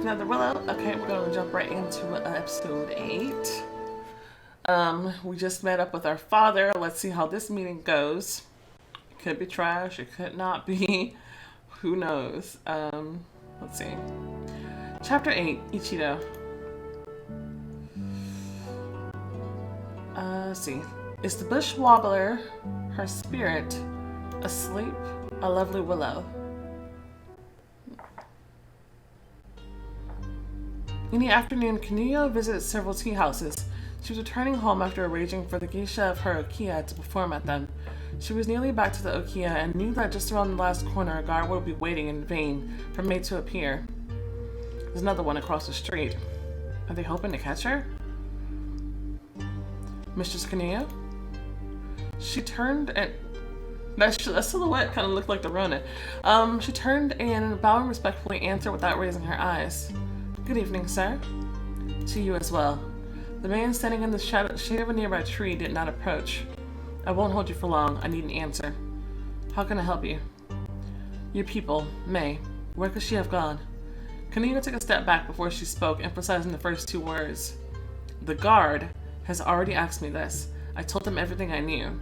another Willow. Okay, we're gonna jump right into episode 8. We just met up with our father. Let's see how this meeting goes. It could be trash, it could not be. Who knows? Let's see. Chapter 8, Ichido. Let's see. Is the bush wobbler, her spirit, asleep? A lovely Willow. In the afternoon, Kinuyo visited several tea houses. She was returning home after arranging for the geisha of her Okiya to perform at them. She was nearly back to the Okiya and knew that just around the last corner a guard would be waiting in vain for May to appear. There's another one across the street. Are they hoping to catch her? Mistress Kinuyo? She turned and... That silhouette kind of looked like the Ronin. She turned and, bowing respectfully, answered without raising her eyes. Good evening, sir. To you as well. The man standing in the shade of a nearby tree did not approach. I won't hold you for long. I need an answer. How can I help you? Your people, May. Where could she have gone? Kinuyo took a step back before she spoke, emphasizing the first two words. The guard has already asked me this. I told him everything I knew.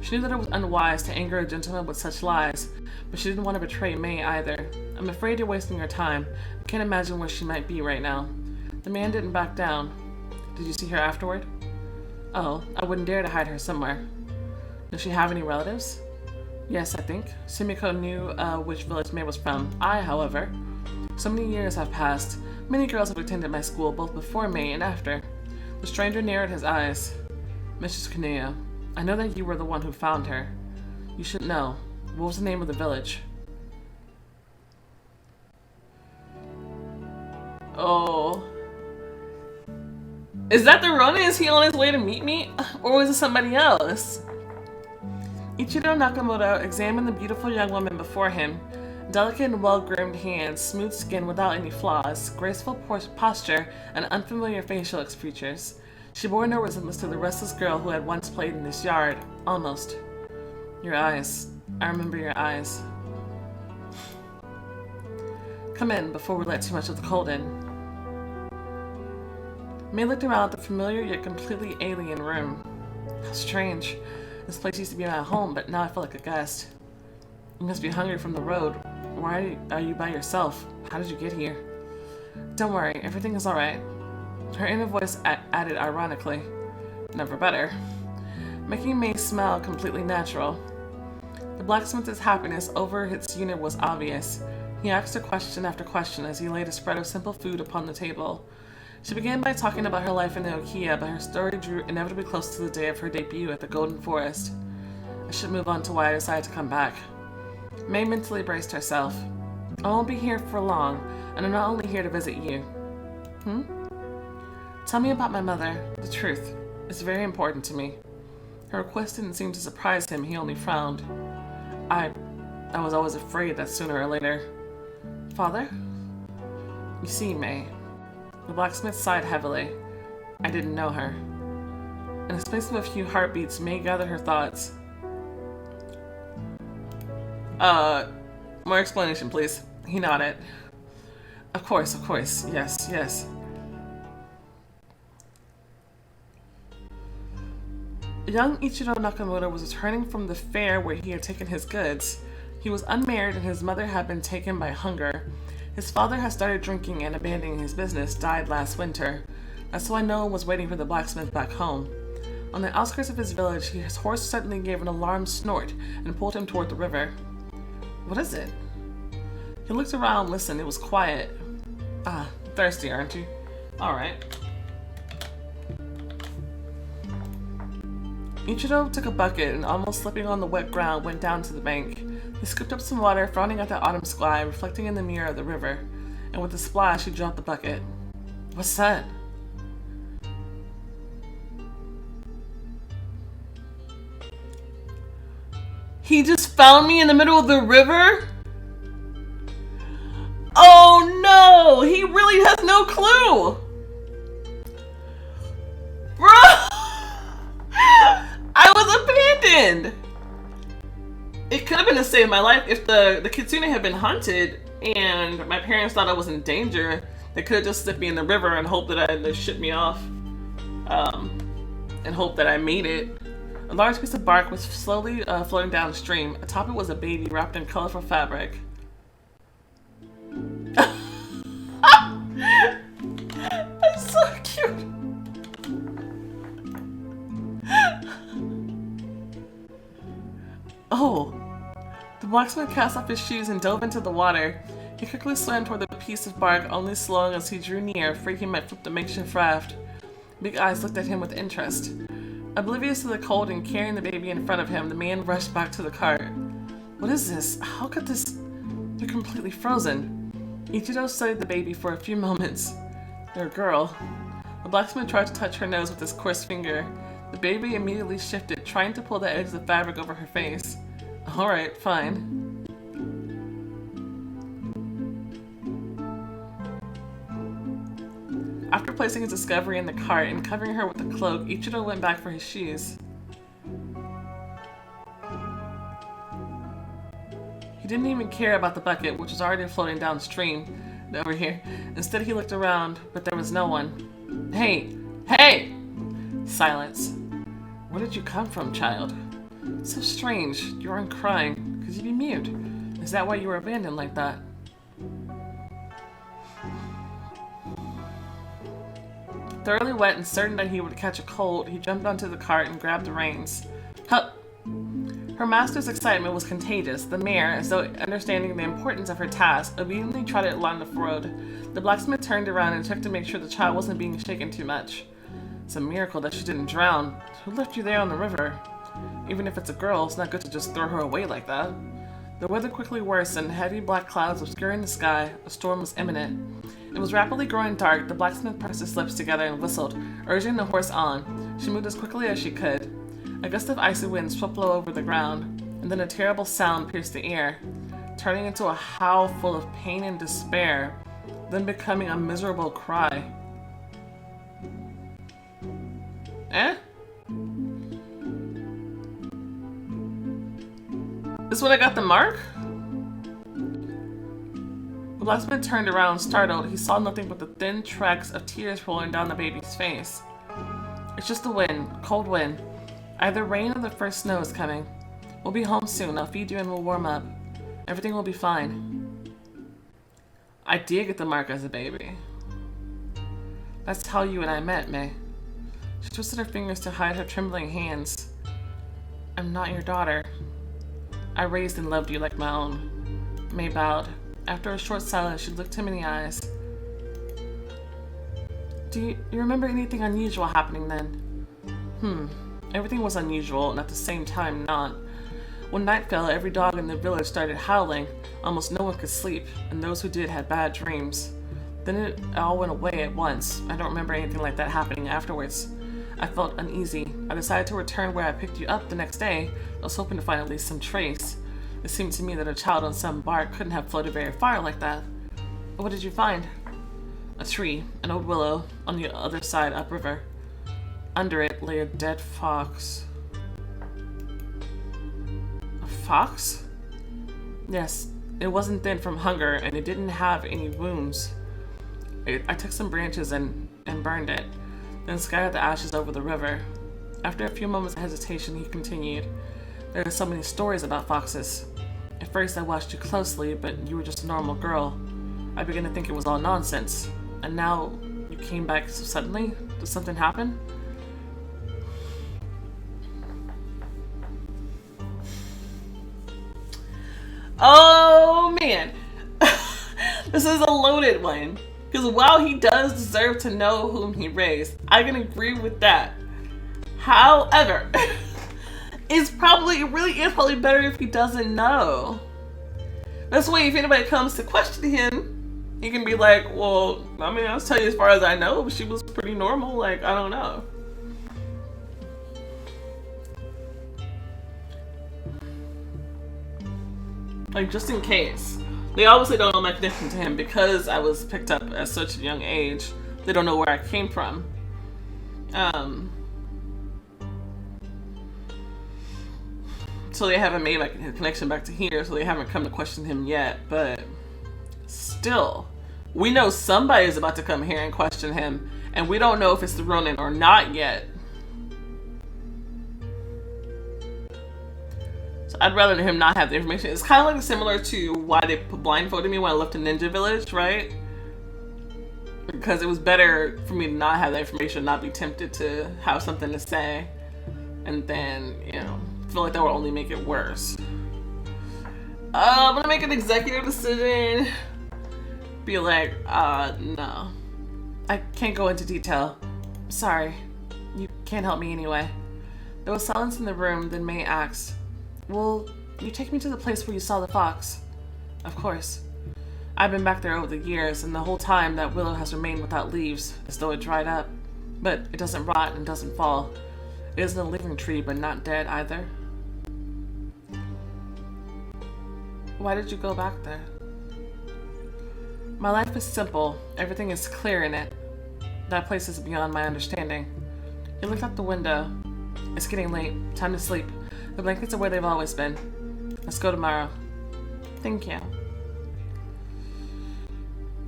She knew that it was unwise to anger a gentleman with such lies, but she didn't want to betray May either. I'm afraid you're wasting your time. I can't imagine where she might be right now. The man didn't back down. Did you see her afterward? Oh, I wouldn't dare to hide her somewhere. Does she have any relatives? Yes, I think. Sumiko knew which village May was from. I, however. So many years have passed. Many girls have attended my school, both before May and after. The stranger narrowed his eyes. Mrs. Kinuyo, I know that you were the one who found her. You should know. What was the name of the village? Oh. Is that the Ronin? Is he on his way to meet me? Or was it somebody else? Ichido Nakamoto examined the beautiful young woman before him. Delicate and well-groomed hands, smooth skin without any flaws, graceful posture, and unfamiliar facial features. She bore no resemblance to the restless girl who had once played in this yard. Almost. Your eyes. I remember your eyes. Come in before we let too much of the cold in. May looked around at the familiar yet completely alien room. How strange. This place used to be my home, but now I feel like a guest. You must be hungry from the road. Why are you by yourself? How did you get here? Don't worry, everything is alright. Her inner voice added ironically. Never better. Making May smile completely natural. The blacksmith's happiness over its unit was obvious. He asked her question after question as he laid a spread of simple food upon the table. She began by talking about her life in the Okiya, but her story drew inevitably close to the day of her debut at the Golden Forest. I should move on to why I decided to come back. May mentally braced herself. I won't be here for long, and I'm not only here to visit you. Tell me about my mother, the truth. It's very important to me. Her request didn't seem to surprise him, he only frowned. I was always afraid that sooner or later. Father? You see, May. The blacksmith sighed heavily. I didn't know her. In the space of a few heartbeats, May gathered her thoughts. More explanation, please. He nodded. Of course, yes. Young Ichiro Nakamoto was returning from the fair where he had taken his goods. He was unmarried and his mother had been taken by hunger. His father had started drinking and abandoning his business, died last winter. That's why no one was waiting for the blacksmith back home. On the outskirts of his village, his horse suddenly gave an alarmed snort and pulled him toward the river. What is it? He looked around and listened. It was quiet. Ah, thirsty, aren't you? Alright. Ichiro took a bucket and, almost slipping on the wet ground, went down to the bank. He scooped up some water, frowning at the autumn sky, reflecting in the mirror of the river, and with a splash, he dropped the bucket. What's that? He just found me in the middle of the river? Oh no! He really has no clue! Bro! I was abandoned! It could have been to save my life if the kitsune had been hunted and my parents thought I was in danger. They could have just slipped me in the river and hoped that they shipped me off. And hope that I made it. A large piece of bark was slowly floating downstream. Atop it was a baby wrapped in colorful fabric. That's so cute. Oh. The blacksmith cast off his shoes and dove into the water. He quickly swam toward the piece of bark, only slowing as he drew near, afraid he might flip the makeshift raft. Big eyes looked at him with interest. Oblivious to the cold and carrying the baby in front of him, the man rushed back to the cart. What is this? How could this... You're completely frozen. Ichido studied the baby for a few moments. You're a girl. The blacksmith tried to touch her nose with his coarse finger. The baby immediately shifted, trying to pull the edge of the fabric over her face. Alright, fine. After placing his discovery in the cart and covering her with a cloak, Ichido went back for his shoes. He didn't even care about the bucket, which was already floating downstream over here. Instead, he looked around, but there was no one. Hey! Hey! Silence. Where did you come from, child? So strange. You aren't crying. Could you be mute? Is that why you were abandoned like that? Thoroughly wet and certain that he would catch a cold, he jumped onto the cart and grabbed the reins. Hup! Her master's excitement was contagious. The mare, as though understanding the importance of her task, obediently trotted along the road. The blacksmith turned around and checked to make sure the child wasn't being shaken too much. It's a miracle that she didn't drown. Who left you there on the river? Even if it's a girl, it's not good to just throw her away like that. The weather quickly worsened, heavy black clouds obscuring the sky. A storm was imminent. It was rapidly growing dark. The blacksmith pressed his lips together and whistled, urging the horse on. She moved as quickly as she could. A gust of icy wind swept low over the ground, and then a terrible sound pierced the ear, turning into a howl full of pain and despair, then becoming a miserable cry. Eh? This when I got the mark? The blacksmith turned around, startled. He saw nothing but the thin tracks of tears rolling down the baby's face. It's just the wind, cold wind. Either rain or the first snow is coming. We'll be home soon. I'll feed you and we'll warm up. Everything will be fine. I did get the mark as a baby. That's how you and I met, May. She twisted her fingers to hide her trembling hands. I'm not your daughter. I raised and loved you like my own. May bowed. After a short silence, she looked him in the eyes. Do you remember anything unusual happening then? Everything was unusual, and at the same time not. When night fell, every dog in the village started howling. Almost no one could sleep, and those who did had bad dreams. Then it all went away at once. I don't remember anything like that happening afterwards. I felt uneasy. I decided to return where I picked you up the next day. I was hoping to find at least some trace. It seemed to me that a child on some bark couldn't have floated very far like that. But what did you find? A tree, an old willow, on the other side upriver. Under it lay a dead fox. A fox? Yes, it wasn't thin from hunger, and it didn't have any wounds. I took some branches and burned it, then scattered the ashes over the river. After a few moments of hesitation, he continued. There are so many stories about foxes. At first I watched you closely, but you were just a normal girl. I began to think it was all nonsense. And now you came back so suddenly? Did something happen? Oh man, this is a loaded one. Because while he does deserve to know whom he raised, I can agree with that. However, it really is probably better if he doesn't know. This way, if anybody comes to question him, he can be like, well, I mean, I'll tell you as far as I know, she was pretty normal, like, I don't know. Like, just in case. They obviously don't know my connection to him because I was picked up at such a young age. They don't know where I came from. So they haven't made like a connection back to here, so they haven't come to question him yet, but still, We know somebody is about to come here and question him, and we don't know if it's the Ronin or not yet. So I'd rather him not have the information. It's kind of like similar to why they blindfolded me when I left the Ninja Village, right? Because it was better for me to not have the information, not be tempted to have something to say, and then, you know, feel like that would only make it worse. I'm gonna make an executive decision. Be like, no. I can't go into detail. Sorry. You can't help me anyway. There was silence in the room, then May asked, "Will you take me to the place where you saw the fox?" "Of course. I've been back there over the years, and the whole time that willow has remained without leaves, as though it dried up. But it doesn't rot and doesn't fall. It isn't a living tree, but not dead either." "Why did you go back there?" "My life is simple. Everything is clear in it. That place is beyond my understanding." He looked out the window. "It's getting late. Time to sleep. The blankets are where they've always been. Let's go tomorrow." "Thank you."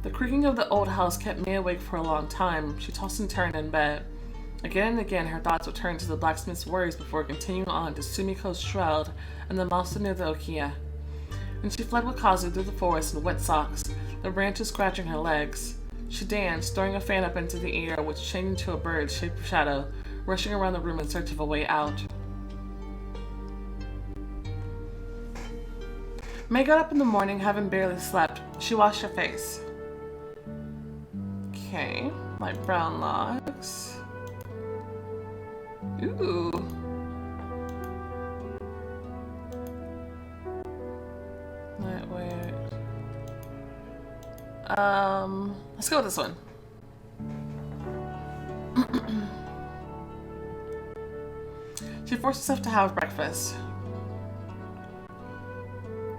The creaking of the old house kept May awake for a long time. She tossed and turned in bed. Again and again her thoughts would turn to the blacksmith's worries before continuing on to Sumiko's shroud and the monster near the Okiya. And she fled with Kazu through the forest in wet socks, the branches scratching her legs. She danced, throwing a fan up into the air, which changed into a bird's shaped shadow, rushing around the room in search of a way out. May got up in the morning, having barely slept. She washed her face. Okay, light brown locks. Ooh. Wait. Let's go with this one. She forced herself to have breakfast.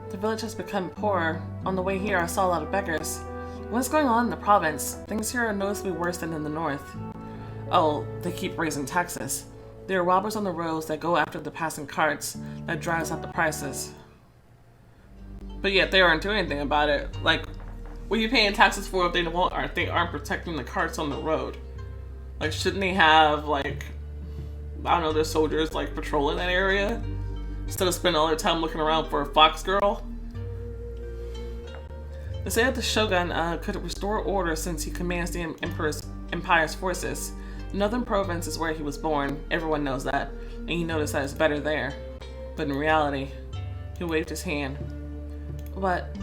The village has become poorer. On the way here, I saw a lot of beggars. What's going on in the province? Things here are noticeably worse than in the north. Oh, they keep raising taxes. There are robbers on the roads that go after the passing carts. That drives up the prices. But yet they aren't doing anything about it. Like, what are you paying taxes for if they aren't protecting the carts on the road? Like, shouldn't they have, like, I don't know, their soldiers, like, patrolling that area? Instead of spending all their time looking around for a fox girl? They say that the shogun could restore order since he commands the empire's forces. The northern province is where he was born. Everyone knows that. And he noticed that it's better there. But in reality, he waved his hand. What?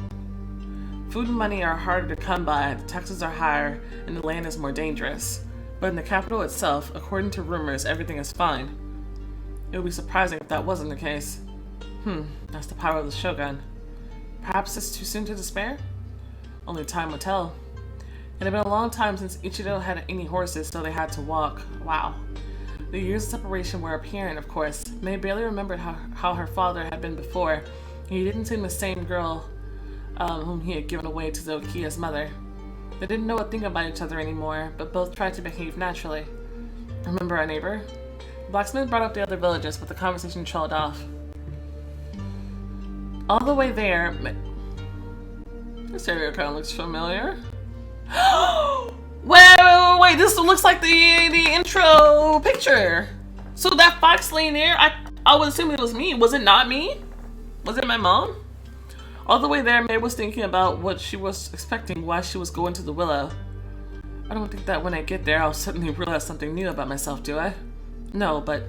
Food and money are harder to come by, the taxes are higher, and the land is more dangerous. But in the capital itself, according to rumors, everything is fine. It would be surprising if that wasn't the case. That's the power of the shogun. Perhaps it's too soon to despair? Only time will tell. It had been a long time since Ichido had any horses, so they had to walk. Wow. The years of separation were apparent, of course. May barely remembered how her father had been before. He didn't seem the same girl whom he had given away to the Okiya's mother. They didn't know a thing about each other anymore, but both tried to behave naturally. Remember our neighbor? The blacksmith brought up the other villagers, but the conversation trailed off. All the way there... This area kind of looks familiar. Wait, this looks like the intro picture. So that fox laying there, I would assume it was me. Was it not me? Was it my mom? All the way there, May was thinking about what she was expecting while she was going to the Willow. I don't think that when I get there, I'll suddenly realize something new about myself, do I? No, but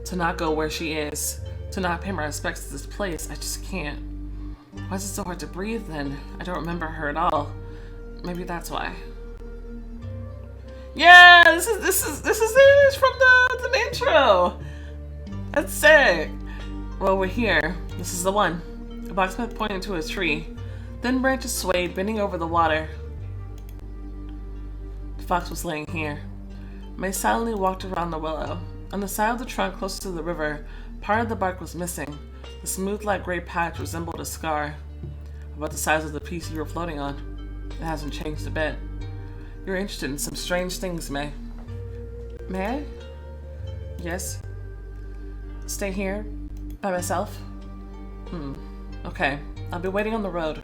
to not go where she is, to not pay my respects to this place, I just can't. Why is it so hard to breathe then? I don't remember her at all. Maybe that's why. Yeah, this is it from the intro. That's sick. Well, we're here. This is the one. The blacksmith pointed to a tree. Then branches swayed, bending over the water. The fox was laying here. May silently walked around the willow. On the side of the trunk close to the river, part of the bark was missing. The smooth light gray patch resembled a scar. About the size of the piece you were floating on. It hasn't changed a bit. You're interested in some strange things, May. May I? Yes. Stay here? By myself? Okay. I'll be waiting on the road.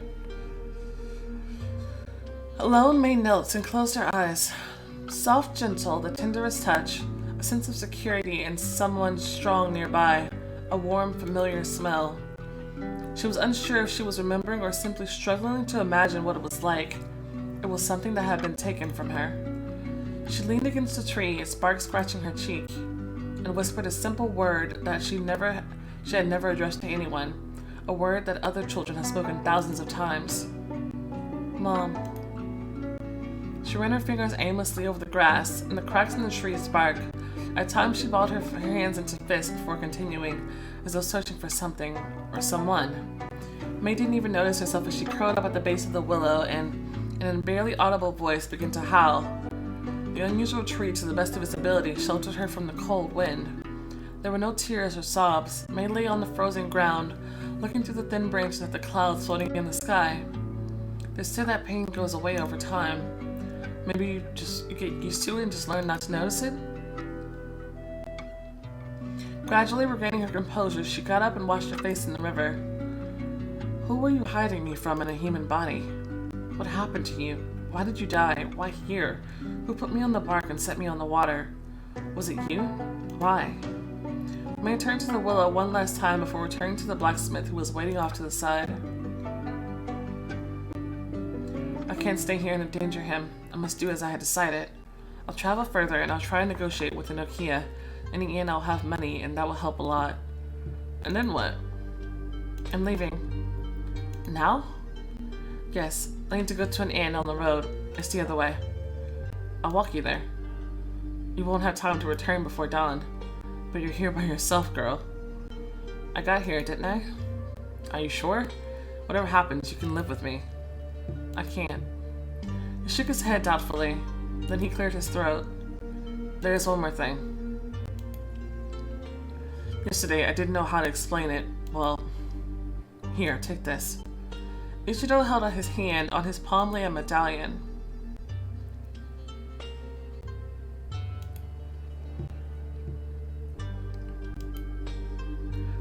Alone, May knelt and closed her eyes. Soft, gentle, the tenderest touch, a sense of security and someone strong nearby, a warm, familiar smell. She was unsure if she was remembering or simply struggling to imagine what it was like. It was something that had been taken from her. She leaned against a tree, a spark scratching her cheek, and whispered a simple word that she had never addressed to anyone, a word that other children had spoken thousands of times. Mom. She ran her fingers aimlessly over the grass, and the cracks in the tree sparked. At times she balled her hands into fists before continuing, as though searching for something or someone. May didn't even notice herself as she curled up at the base of the willow and, in a barely audible voice, began to howl. The unusual tree, to the best of its ability, sheltered her from the cold wind. There were no tears or sobs. May lay on the frozen ground, looking through the thin branches at the clouds floating in the sky. They say that pain goes away over time. Maybe you get used to it and just learn not to notice it? Gradually regaining her composure, she got up and washed her face in the river. Who were you hiding me from in a human body? What happened to you? Why did you die? Why here? Who put me on the bark and set me on the water? Was it you? Why? May turned to the willow one last time before returning to the blacksmith who was waiting off to the side. I can't stay here and endanger him. I must do as I had decided. I'll travel further and I'll try and negotiate with the Nokia. In the end, I'll have money and that will help a lot. And then what? I'm leaving. Now? Yes, I need to go to an inn on the road. It's the other way. I'll walk you there. You won't have time to return before dawn. But you're here by yourself, girl. I got here, didn't I? Are you sure? Whatever happens, you can live with me. I can't. He shook his head doubtfully. Then he cleared his throat. There is one more thing. Yesterday, I didn't know how to explain it. Well, here, take this. Ichido held out his hand. On his palm lay a medallion.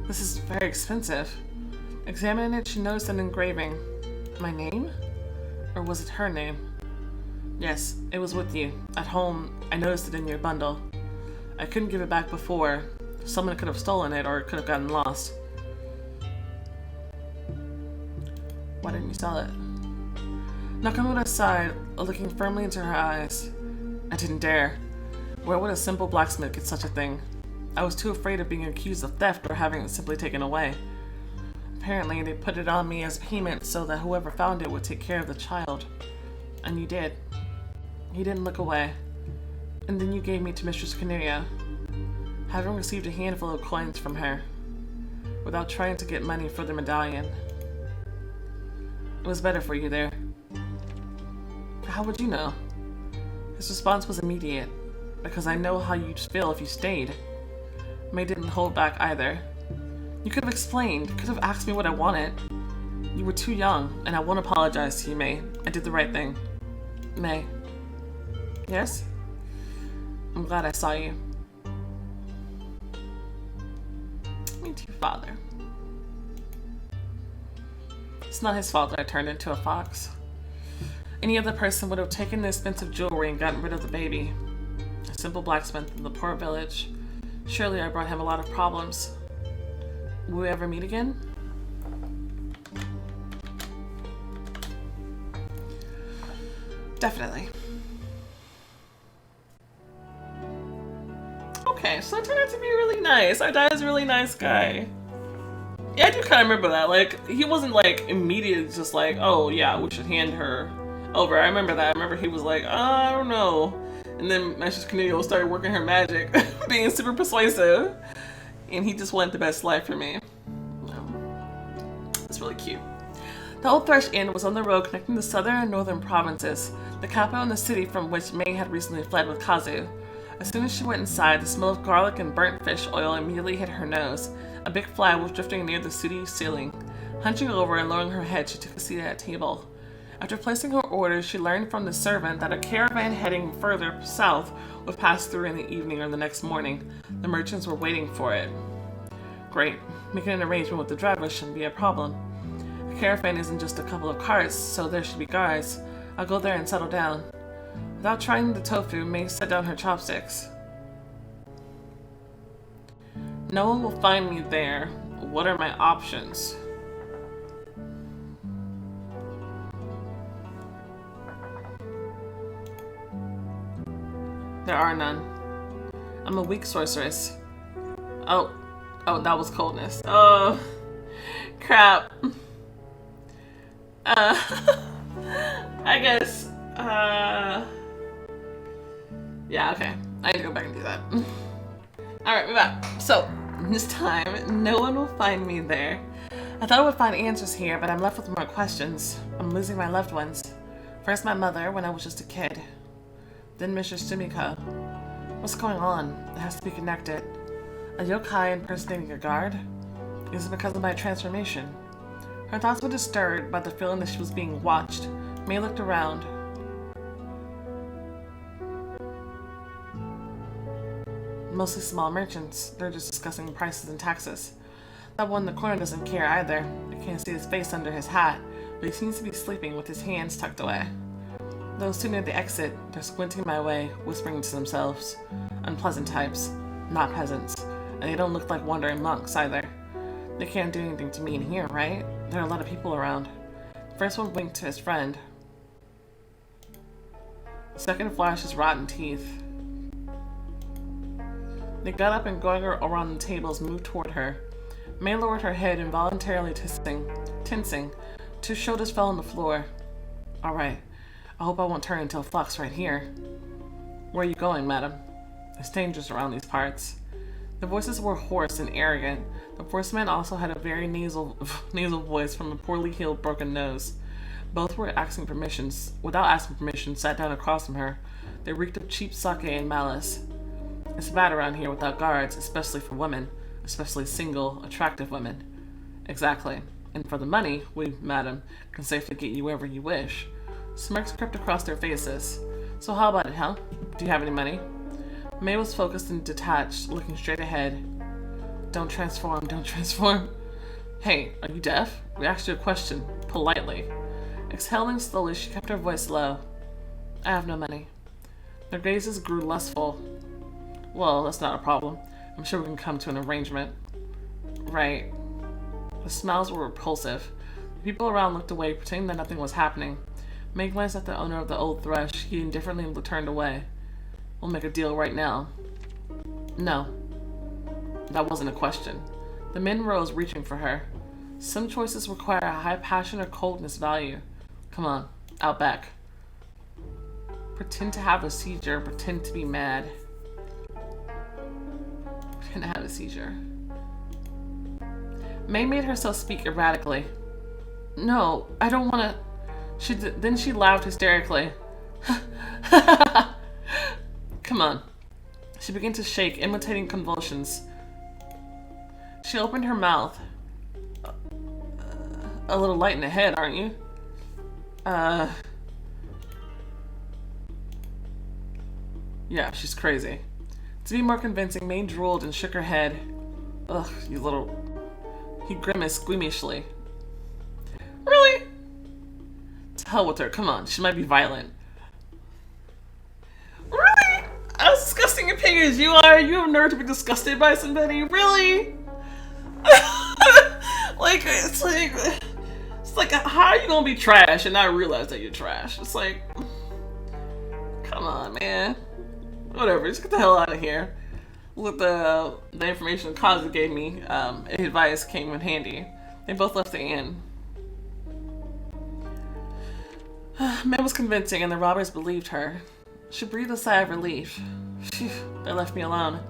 This is very expensive. Examining it, she noticed an engraving. My name? Or was it her name? Yes, it was with you. At home, I noticed it in your bundle. I couldn't give it back before. Someone could have stolen it or it could have gotten lost. Why didn't you sell it? Nakamura sighed, looking firmly into her eyes. I didn't dare. Where would a simple blacksmith get such a thing? I was too afraid of being accused of theft or having it simply taken away. Apparently, they put it on me as payment so that whoever found it would take care of the child. And you did. You didn't look away. And then you gave me to Mistress Cornelia, having received a handful of coins from her, without trying to get money for the medallion. It was better for you there. How would you know? His response was immediate, because I know how you'd feel if you stayed. May didn't hold back either. You could have explained, could have asked me what I wanted. You were too young, and I won't apologize to you, May. I did the right thing. May. Yes? I'm glad I saw you. Me too, Father. It's not his fault that I turned into a fox. Any other person would have taken the expensive jewelry and gotten rid of the baby. A simple blacksmith in the poor village. Surely I brought him a lot of problems. Will we ever meet again? Definitely. Okay, so it turned out to be really nice. Our dad is a really nice guy. Yeah, I do kind of remember that. Like, he wasn't like immediately just like, oh yeah, we should hand her over. I remember that. I remember he was like, I don't know. And then Mistress Cornelia started working her magic, being super persuasive. And he just wanted the best life for me. It's really cute. The Old Thresh Inn was on the road connecting the southern and northern provinces, the capital and the city from which May had recently fled with Kazu. As soon as she went inside, the smell of garlic and burnt fish oil immediately hit her nose. A big fly was drifting near the city ceiling. Hunching over and lowering her head, she took a seat at a table. After placing her orders, she learned from the servant that a caravan heading further south would pass through in the evening or the next morning. The merchants were waiting for it. Great. Making an arrangement with the driver shouldn't be a problem. A caravan isn't just a couple of carts, so there should be guards. I'll go there and settle down. Without trying the tofu, May set down her chopsticks. No one will find me there. What are my options? There are none. I'm a weak sorceress. Oh, that was coldness. Oh, crap. I guess, yeah, okay. I need to go back and do that. Alright, we're back. So, this time, no one will find me there. I thought I would find answers here, but I'm left with more questions. I'm losing my loved ones. First my mother, when I was just a kid. Then Mrs. Sumiko. What's going on? It has to be connected. A yokai impersonating a guard? Is it because of my transformation? Her thoughts were disturbed by the feeling that she was being watched. May looked around. Mostly small merchants. They're just discussing prices and taxes. That one in the corner doesn't care either. I can't see his face under his hat, but he seems to be sleeping with his hands tucked away. Those two near the exit, they're squinting my way, whispering to themselves. Unpleasant types, not peasants. And they don't look like wandering monks either. They can't do anything to me in here, right? There are a lot of people around. The first one winked to his friend. The second flashed his rotten teeth. They got up and going around the tables moved toward her. May lowered her head, involuntarily tensing. Two shoulders fell on the floor. Alright, I hope I won't turn into a fox right here. Where are you going, madam? It's dangerous around these parts. The voices were hoarse and arrogant. The first man also had a very nasal voice from a poorly healed broken nose. Both were asking permissions. Without asking permission, sat down across from her. They reeked of cheap sake and malice. It's bad around here without guards, especially for women. Especially single, attractive women. Exactly. And for the money, we, madam, can safely get you wherever you wish. Smirks crept across their faces. So how about it, huh? Do you have any money? May was focused and detached, looking straight ahead. Don't transform, don't transform. Hey, are you deaf? We asked you a question, politely. Exhaling slowly, she kept her voice low. I have no money. Their gazes grew lustful. Well, that's not a problem. I'm sure we can come to an arrangement. Right. The smiles were repulsive. The people around looked away, pretending that nothing was happening. May glanced at the owner of the old thrush. He indifferently turned away. We'll make a deal right now. No. That wasn't a question. The men rose, reaching for her. Some choices require a high passion or coldness value. Come on, out back. Pretend to have a seizure, pretend to be mad. Pretend to have a seizure. May made herself speak erratically. No, I don't want to... Then she laughed hysterically. Come on. She began to shake, imitating convulsions. She opened her mouth. A little light in the head, aren't you? Yeah, she's crazy. To be more convincing, May drooled and shook her head. Ugh, you little... He grimaced squeamishly. Really? To hell with her, come on, she might be violent. Really? As disgusting a pig as you are, you have nerve to be disgusted by somebody? Really? It's like, how are you gonna be trash and not realize that you're trash? It's like, come on, man. Whatever, just get the hell out of here. With the information Kazu gave me, advice came in handy. They both left the inn. May was convincing, and the robbers believed her. She breathed a sigh of relief. Phew, they left me alone.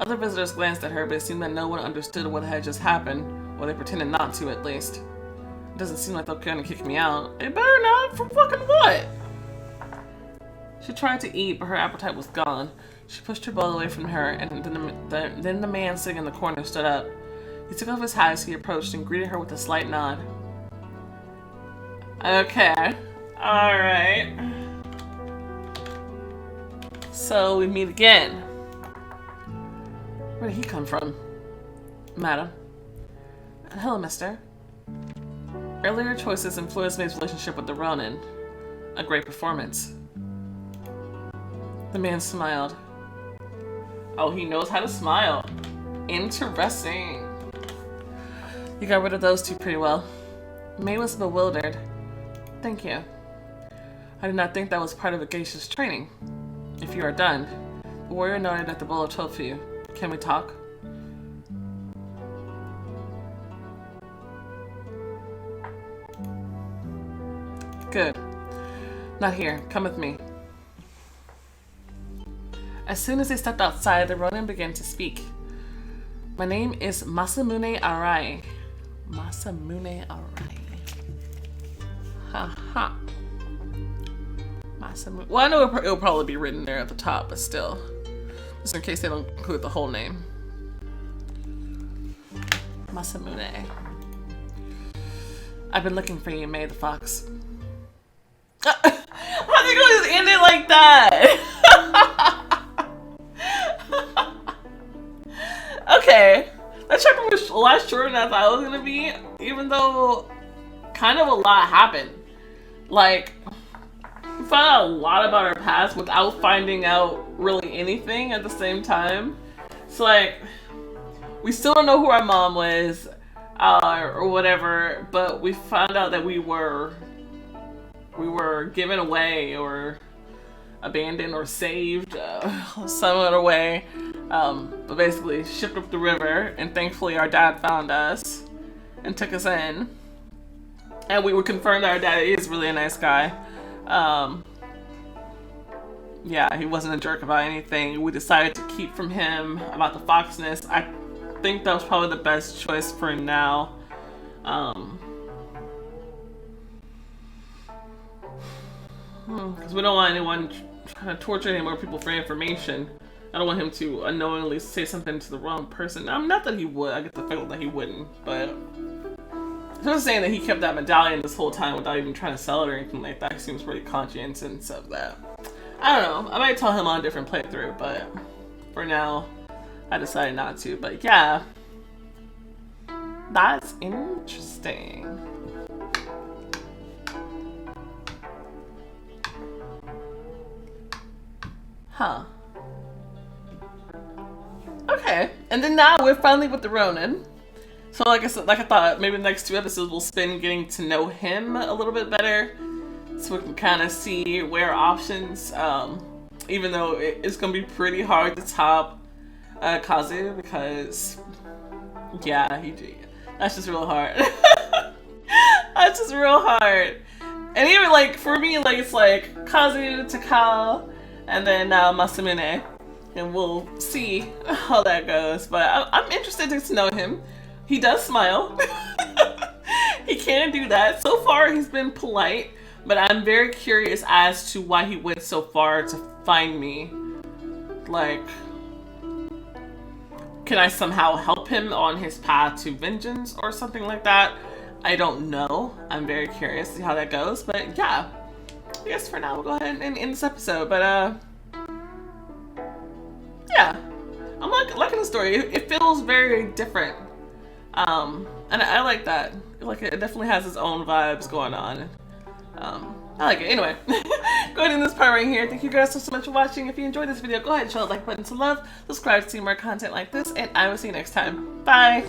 Other visitors glanced at her, but it seemed that no one understood what had just happened, or they pretended not to, at least. It doesn't seem like they're gonna kick me out. They better not, for fucking what? She tried to eat, but her appetite was gone. She pushed her bowl away from her, and then the man sitting in the corner stood up. He took off his hat as he approached and greeted her with a slight nod. Okay. Alright. So we meet again. Where did he come from? Madam. Hello, mister. Earlier choices influenced May's relationship with the Ronin. a great performance. The man smiled. Oh, he knows how to smile. Interesting. You got rid of those two pretty well. May was bewildered. Thank you. I did not think that was part of a geisha's training. If you are done, the warrior nodded at the bowl of tofu. Can we talk? Good. Not here. Come with me. As soon as they stepped outside, the Ronin began to speak. My name is Masamune Arai. Masamune Arai. Ha ha. Masamune. Well, I know it'll probably be written there at the top, but still. Just in case they don't include the whole name. Masamune. I've been looking for you, May the Fox. How's he gonna just end it like that? Okay. That chapter was a lot shorter than I thought it was gonna be, even though kind of a lot happened. Like, we found out a lot about our past without finding out really anything at the same time. It's like, we still don't know who our mom was, or whatever, but we found out that we were given away or abandoned or saved some other way, but basically shipped up the river, and thankfully our dad found us and took us in, and we were confirmed that our dad is really a nice guy. Yeah, he wasn't a jerk about anything. We decided to keep from him about the foxness. I think that was probably the best choice for now. Because we don't want anyone trying to torture any more people for information. I don't want him to unknowingly say something to the wrong person. Not that he would. I get the feeling that he wouldn't, but I was saying that he kept that medallion this whole time without even trying to sell it or anything like that. He seems pretty conscientious of that. I don't know. I might tell him on a different playthrough, but for now, I decided not to. But yeah, that's interesting. Huh. Okay, and then now we're finally with the Ronin. So like I said, like I thought, maybe the next 2 episodes we'll spend getting to know him a little bit better, so we can kind of see where options. Even though it's gonna be pretty hard to top Kazu, because yeah, that's just real hard. That's just real hard. And even like for me, like it's like Kazu, Takao, and then Masamune. And we'll see how that goes. But I'm interested to know him. He does smile. He can do that. So far, he's been polite. But I'm very curious as to why he went so far to find me. Like, can I somehow help him on his path to vengeance or something like that? I don't know. I'm very curious to see how that goes. But yeah, I guess for now we'll go ahead and end this episode. But yeah, I'm liking the story. It feels very different, and I like that. Like it definitely has its own vibes going on. I like it. Anyway, go ahead and end this part right here. Thank you guys so much for watching. If you enjoyed this video, go ahead and show the like button to love, subscribe to see more content like this, and I will see you next time. Bye.